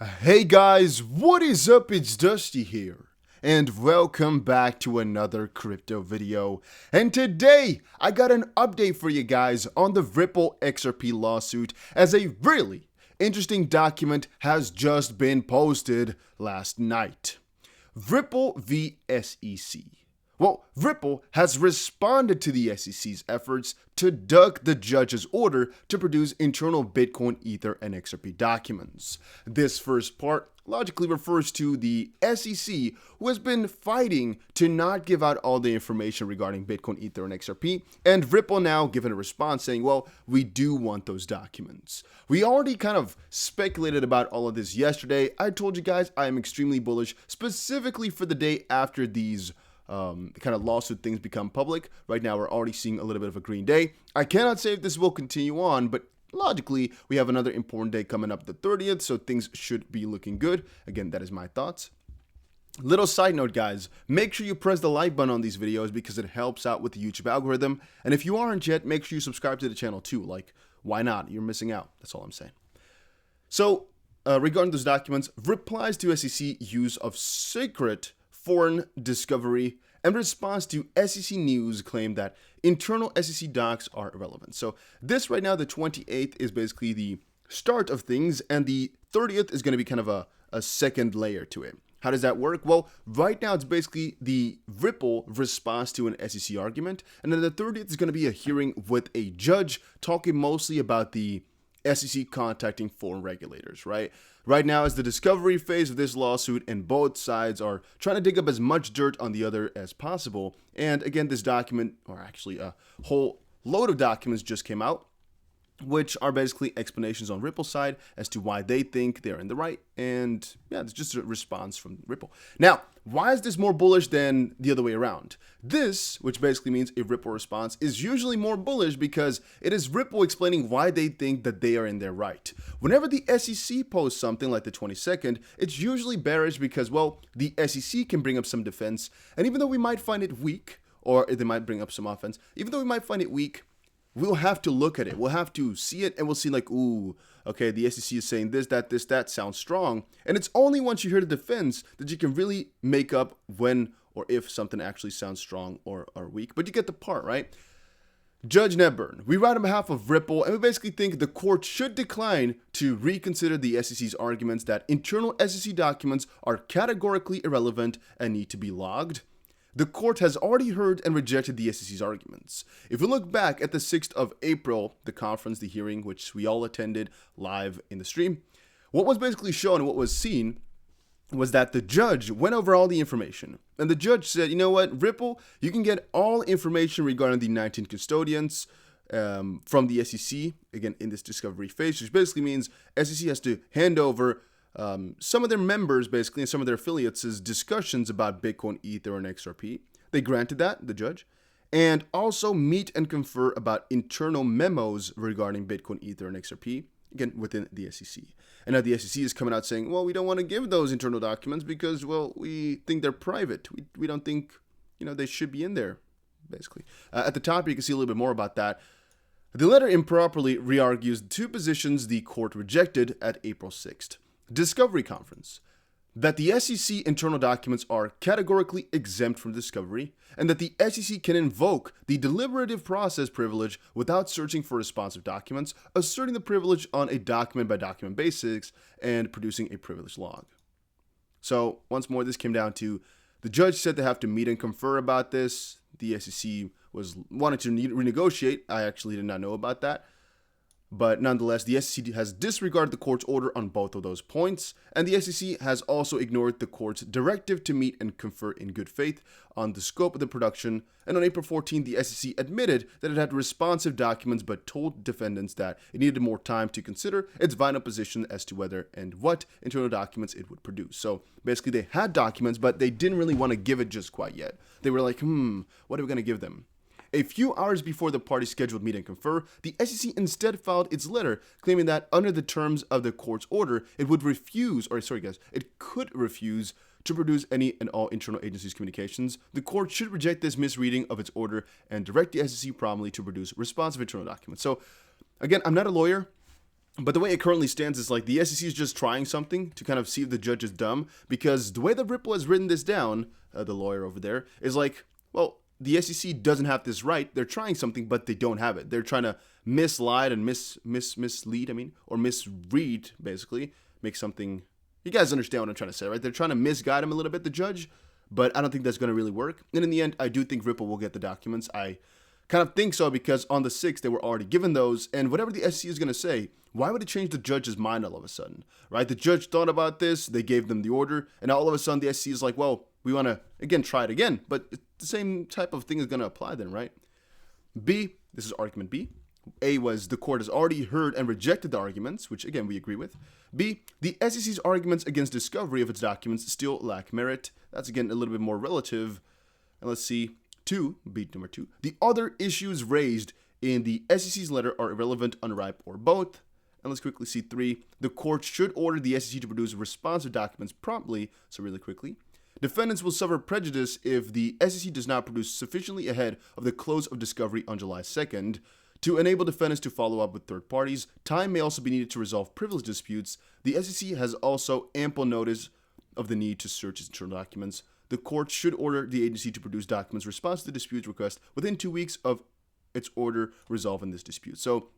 Hey guys, what is up? It's Dusty here, and welcome back to another crypto video. And today, I got an update for you guys on the Ripple XRP lawsuit, as a really interesting document has just been posted last night. Ripple v SEC. Well, Ripple has responded to the SEC's efforts to duck the judge's order to produce internal Bitcoin, Ether, and XRP documents. This first part logically refers to the SEC, who has been fighting to not give out all the information regarding Bitcoin, Ether, and XRP, and Ripple now given a response saying, well, we do want those documents. We already kind of speculated about all of this yesterday. I told you guys I am extremely bullish, specifically for the day after these kind of lawsuit things become public. Right now, we're already seeing a little bit of a green day. I cannot say if this will continue on, but logically, we have another important day coming up the 30th, so things should be looking good. Again, that is my thoughts. Little side note, guys, make sure you press the like button on these videos because it helps out with the YouTube algorithm. And if you aren't yet, make sure you subscribe to the channel too. Like, why not? You're missing out. That's all I'm saying. So, regarding those documents, replies to SEC use of secret foreign discovery and response to SEC news claim that internal SEC docs are irrelevant. So this right now, the 28th, is basically the start of things, and the 30th is going to be kind of a second layer to it. How does that work? Well, right now it's basically the Ripple response to an SEC argument, and then the 30th is going to be a hearing with a judge talking mostly about the SEC contacting foreign regulators, right? Right now is the discovery phase of this lawsuit, and both sides are trying to dig up as much dirt on the other as possible. And again, this document, or actually a whole load of documents, just came out, which are basically explanations on Ripple's side as to why they think they're in the right. And yeah, it's just a response from Ripple. Now, why is this more bullish than the other way around? This, which basically means a Ripple response, is usually more bullish because it is Ripple explaining why they think that they are in their right. Whenever the SEC posts something like the 22nd, it's usually bearish because, well, the SEC can bring up some defense. And even though we might find it weak, or they might bring up some offense, even though we might find it weak, we'll have to look at it. We'll have to see it, and we'll see like, ooh, okay, the SEC is saying this, that sounds strong. And it's only once you hear the defense that you can really make up when or if something actually sounds strong or weak. But you get the part, right? Judge Netburn, we write on behalf of Ripple, and we basically think the court should decline to reconsider the SEC's arguments that internal SEC documents are categorically irrelevant and need to be logged. The court has already heard and rejected the SEC's arguments. If we look back at the 6th of April, the conference, the hearing, which we all attended live in the stream, what was basically shown and what was seen was that the judge went over all the information. And the judge said, you know what, Ripple, you can get all information regarding the 19 custodians from the SEC, again, in this discovery phase, which basically means SEC has to hand over some of their members, basically, and some of their affiliates' discussions about Bitcoin, Ether, and XRP. They granted that, the judge, and also meet and confer about internal memos regarding Bitcoin, Ether, and XRP, again, within the SEC. And now the SEC is coming out saying, well, we don't want to give those internal documents because, well, we think they're private. We don't think, they should be in there, basically. At the top, you can see a little bit more about that. The letter improperly re-argues two positions the court rejected at April 6th. Discovery conference, that the SEC internal documents are categorically exempt from discovery, and that the SEC can invoke the deliberative process privilege without searching for responsive documents, asserting the privilege on a document-by-document basis, and producing a privilege log. So, once more, this came down to the judge said they have to meet and confer about this. The SEC wanted to renegotiate. I actually did not know about that. But nonetheless, the SEC has disregarded the court's order on both of those points, and the SEC has also ignored the court's directive to meet and confer in good faith on the scope of the production. And on April 14, the SEC admitted that it had responsive documents but told defendants that it needed more time to consider its final position as to whether and what internal documents it would produce. So basically, they had documents, but they didn't really want to give it just quite yet. They were like, what are we going to give them? A few hours before the party's scheduled meet and confer, the SEC instead filed its letter claiming that under the terms of the court's order, it could refuse to produce any and all internal agencies' communications. The court should reject this misreading of its order and direct the SEC promptly to produce responsive internal documents. So, again, I'm not a lawyer. But the way it currently stands is like the SEC is just trying something to kind of see if the judge is dumb, because the way that Ripple has written this down, the lawyer over there, is like, well, the SEC doesn't have this right. They're trying something, but they don't have it. They're trying to mislead and mislead, or misread, basically, make something. You guys understand what I'm trying to say, right? They're trying to misguide him a little bit, the judge, but I don't think that's going to really work. And in the end, I do think Ripple will get the documents. I kind of think so because on the 6th, they were already given those, and whatever the SEC is going to say, why would it change the judge's mind all of a sudden, right? The judge thought about this, they gave them the order, and all of a sudden the SEC is like, well, we want to, again, try it again, but the same type of thing is going to apply then, right? B, this is argument B. A was the court has already heard and rejected the arguments, which again we agree with. B, the SEC's arguments against discovery of its documents still lack merit. That's again a little bit more relative. And let's see, 2, B number 2, the other issues raised in the SEC's letter are irrelevant, unripe, or both. And let's quickly see 3, the court should order the SEC to produce responsive documents promptly. So really quickly, defendants will suffer prejudice if the SEC does not produce sufficiently ahead of the close of discovery on July 2nd. To enable defendants to follow up with third parties, time may also be needed to resolve privilege disputes. The SEC has also ample notice of the need to search its internal documents. The court should order the agency to produce documents responsive to the dispute request within 2 weeks of its order resolving this dispute. So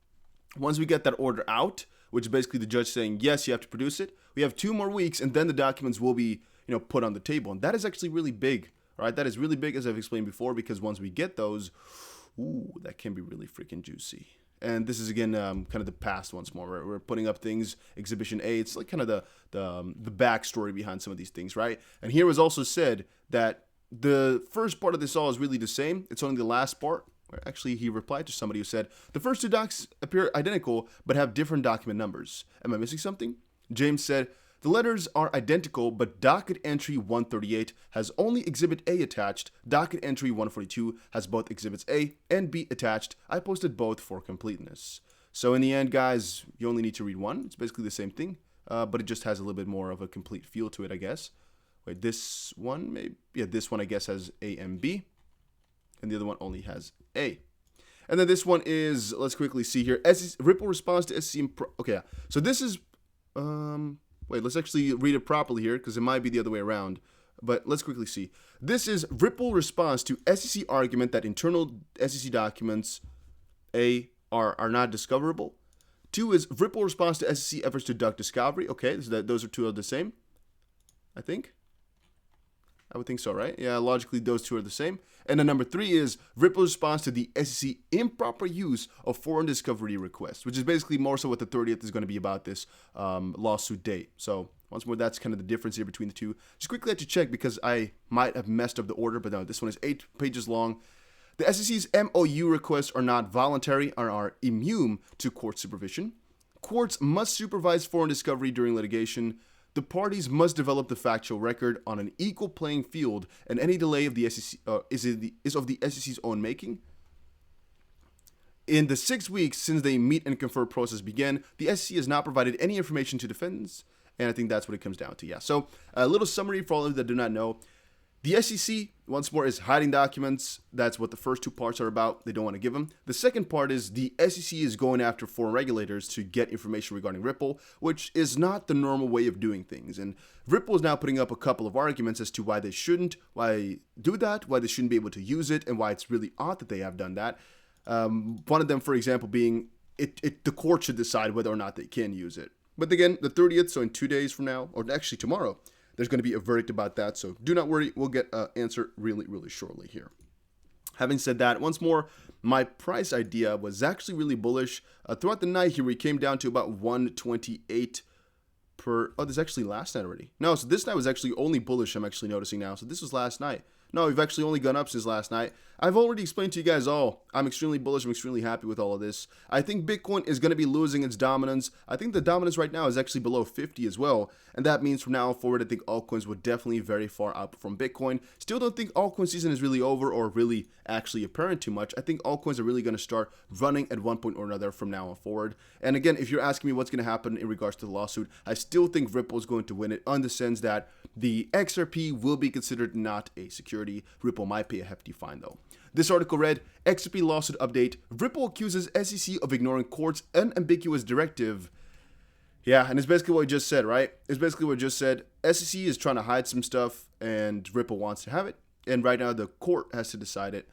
once we get that order out, which is basically the judge saying, yes, you have to produce it, we have 2 more weeks, and then the documents will be, put on the table. And that is actually really big, right? That is really big, as I've explained before, because once we get those, ooh, that can be really freaking juicy. And this is, again, kind of the past once more. We're putting up things, Exhibition A. It's like kind of the backstory behind some of these things, right? And here was also said that the first part of this all is really the same. It's only the last part where actually he replied to somebody who said, the first 2 docs appear identical but have different document numbers. Am I missing something? James said, the letters are identical, but docket entry 138 has only Exhibit A attached. Docket entry 142 has both Exhibits A and B attached. I posted both for completeness. So in the end, guys, you only need to read one. It's basically the same thing, but it just has a little bit more of a complete feel to it, I guess. Wait, this one, maybe? Yeah, this one, I guess, has A and B, and the other one only has A. And then this one is, let's quickly see here, Ripple response to SEC. Okay, yeah. So this is, wait, let's actually read it properly here because it might be the other way around. But let's quickly see. This is Ripple response to SEC argument that internal SEC documents A are not discoverable. 2 is Ripple response to SEC efforts to duck discovery. Okay, so those are 2 of the same, I think. I would think so, right? Yeah, logically those 2 are the same. And then number 3 is Ripple's response to the SEC improper use of foreign discovery requests, which is basically more so what the 30th is going to be about this lawsuit date. So once more, that's kind of the difference here between the 2. Just quickly had to check because I might have messed up the order, but no, this one is 8 pages long. The SEC's MOU requests are not voluntary and are immune to court supervision. Courts must supervise foreign discovery during litigation. The parties must develop the factual record on an equal playing field, and any delay of the SEC is of the SEC's own making. In the 6 weeks since the meet and confer process began, the SEC has not provided any information to defendants, and I think that's what it comes down to. Yeah. So a little summary for all of you that do not know. The SEC, once more, is hiding documents. That's what the first 2 parts are about. They don't want to give them. The second part is the SEC is going after foreign regulators to get information regarding Ripple, which is not the normal way of doing things. And Ripple is now putting up a couple of arguments as to why they shouldn't, why do that, why they shouldn't be able to use it, and why it's really odd that they have done that. One of them, for example, being the court should decide whether or not they can use it. But again, the 30th, so in 2 days from now, or actually tomorrow, there's going to be a verdict about that, so do not worry. We'll get an answer really, really shortly here. Having said that, once more, my price idea was actually really bullish. Throughout the night here, we came down to about 128 per... Oh, this is actually last night already. No, so this night was actually only bullish, I'm actually noticing now. So this was last night. No, we've actually only gone up since last night. I've already explained to you guys all. I'm extremely bullish. I'm extremely happy with all of this. I think Bitcoin is going to be losing its dominance. I think the dominance right now is actually below 50 as well. And that means from now forward, I think altcoins would definitely very far outperform Bitcoin. Still don't think altcoin season is really over or really actually apparent too much. I think altcoins are really going to start running at one point or another from now on forward. And again, if you're asking me what's going to happen in regards to the lawsuit, I still think Ripple is going to win it on the sense that the XRP will be considered not a security. Ripple might pay a hefty fine though. This article read, XRP lawsuit update, Ripple accuses SEC of ignoring court's unambiguous directive. Yeah, and it's basically what we just said, right? It's basically what we just said. SEC is trying to hide some stuff, and Ripple wants to have it. And right now, the court has to decide it.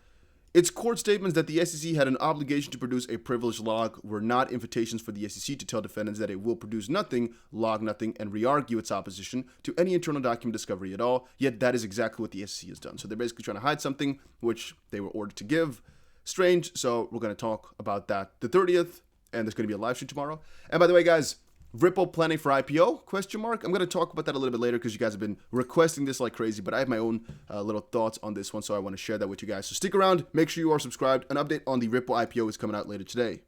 Its court statements that the SEC had an obligation to produce a privileged log were not invitations for the SEC to tell defendants that it will produce nothing, log nothing, and re-argue its opposition to any internal document discovery at all. Yet that is exactly what the SEC has done. So they're basically trying to hide something which they were ordered to give. Strange. So we're going to talk about that the 30th, and there's going to be a live stream tomorrow. And by the way, guys, Ripple planning for IPO? Question mark. I'm going to talk about that a little bit later because you guys have been requesting this like crazy, but I have my own little thoughts on this one, so I want to share that with you guys. So stick around, make sure you are subscribed. An update on the Ripple IPO is coming out later today.